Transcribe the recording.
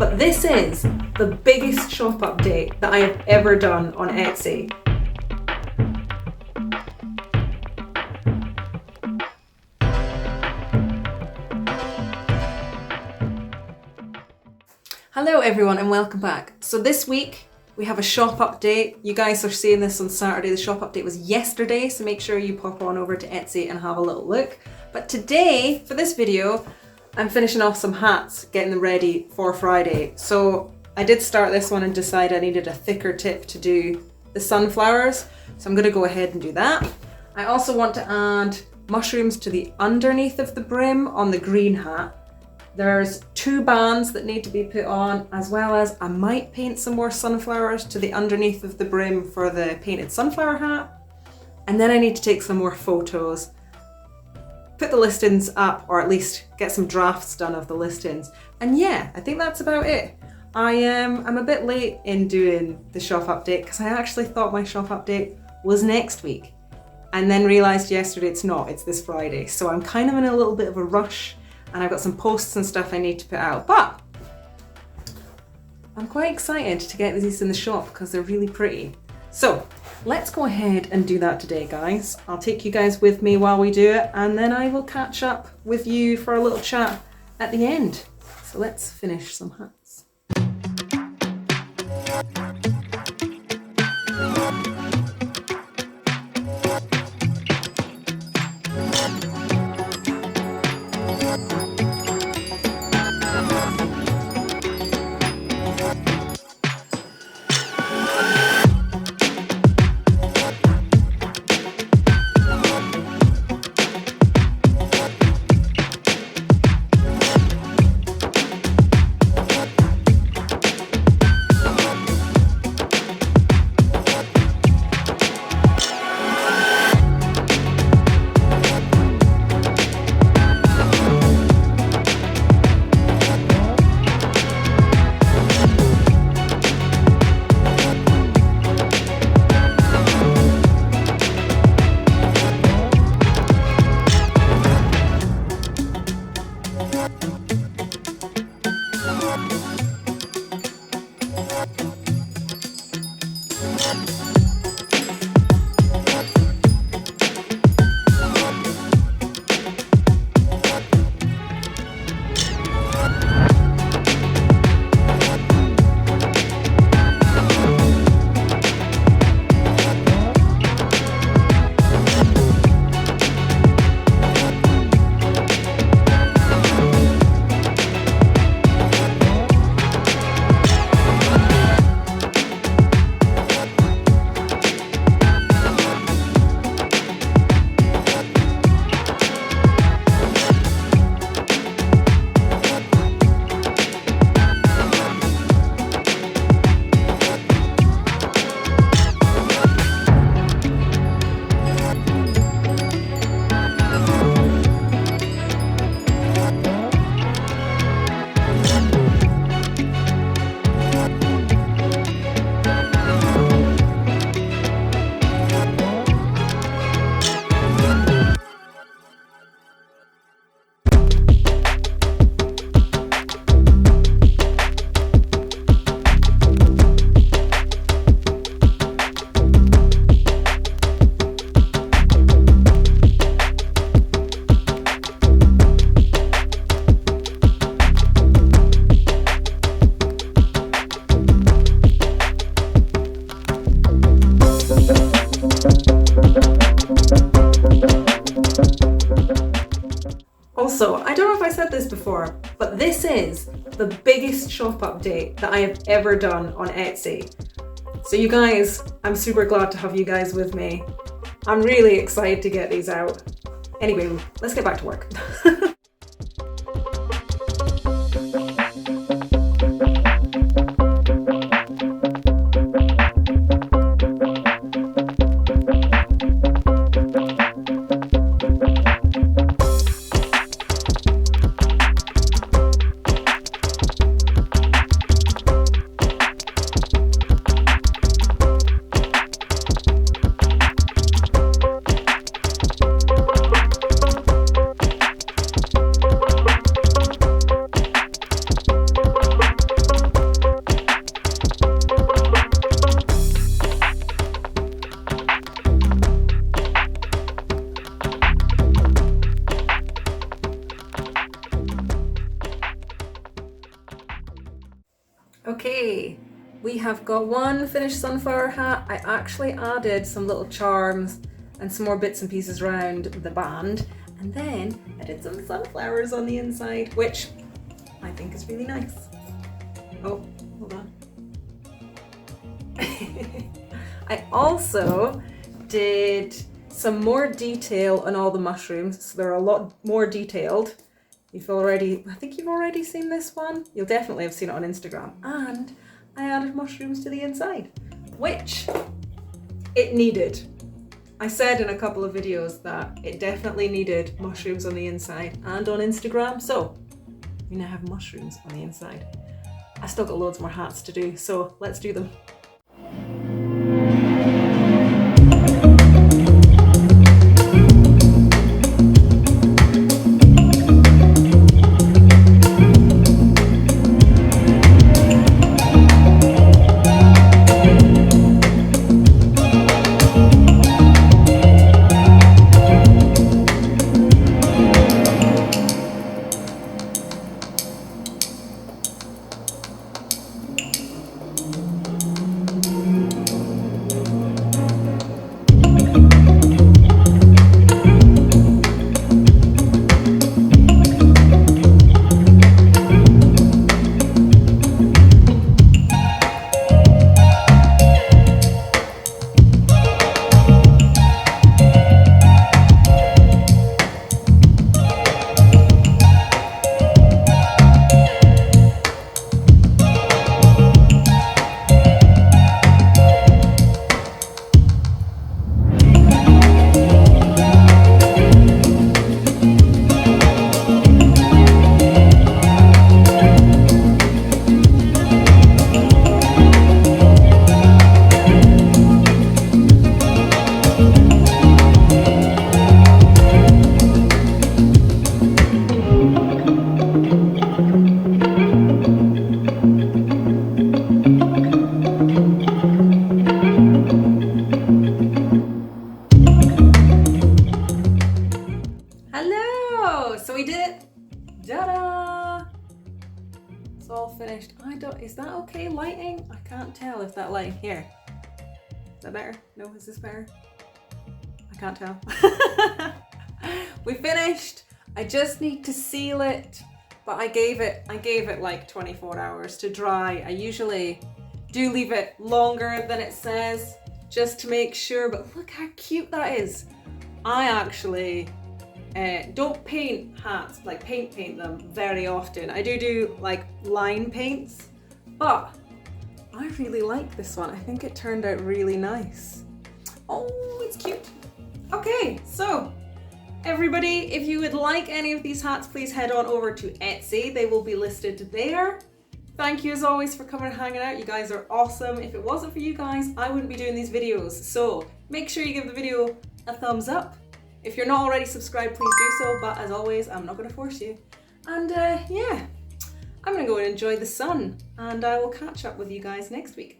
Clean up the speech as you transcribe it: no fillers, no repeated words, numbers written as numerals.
but this is the biggest shop update that I have ever done on Etsy. Hello everyone and welcome back. So this week we have a shop update. You guys are seeing this on Saturday. The shop update was yesterday, so make sure you pop on over to Etsy and have a little look. But today, for this video, I'm finishing off some hats, getting them ready for Friday. So I did start this one and decide I needed a thicker tip to do the sunflowers. So I'm gonna go ahead and do that. I also want to add mushrooms to the underneath of the brim on the green hat. There's 2 bands that need to be put on, as well as I might paint some more sunflowers to the underneath of the brim for the painted sunflower hat. And then I need to take some more photos, put the listings up, or at least get some drafts done of the listings. And yeah, I think that's about it. I'm a bit late in doing the shop update because I actually thought my shop update was next week and then realized yesterday it's not, it's this Friday. So I'm kind of in a little bit of a rush and I've got some posts and stuff I need to put out, but I'm quite excited to get these in the shop because they're really pretty. So let's go ahead and do that today, guys. I'll take you guys with me while we do it, and then I will catch up with you for a little chat at the end. So let's finish some hats. Also, I don't know if I said this before, but this is the biggest shop update that I have ever done on Etsy. So you guys, I'm super glad to have you guys with me. I'm really excited to get these out. Anyway, let's get back to work. Okay, we have got one finished sunflower hat. I actually added some little charms and some more bits and pieces around the band, and then I did some sunflowers on the inside, which I think is really nice. Oh, hold on. I also did some more detail on all the mushrooms, so they're a lot more detailed. I think you've already seen this one. You'll definitely have seen it on Instagram. And I added mushrooms to the inside, which it needed. I said in a couple of videos that it definitely needed mushrooms on the inside and on Instagram, so we now have mushrooms on the inside. I still got loads more hats to do, so let's do them. Hello! So we did it. Ta-da! It's all finished. Is that okay lighting? I can't tell if that lighting, here. Is that better? No, is this better? I can't tell. We finished. I just need to seal it, but I gave it like 24 hours to dry. I usually do leave it longer than it says just to make sure, but look how cute that is. I actually don't paint hats, like paint them very often. I do like line paints, but I really like this one. I think it turned out really nice. Oh, it's cute. Okay, so everybody, if you would like any of these hats, please head on over to Etsy. They will be listed there. Thank you as always for coming and hanging out. You guys are awesome. If it wasn't for you guys, I wouldn't be doing these videos. So make sure you give the video a thumbs up. If you're not already subscribed, please do so. But as always, I'm not going to force you. And yeah, I'm going to go and enjoy the sun. And I will catch up with you guys next week.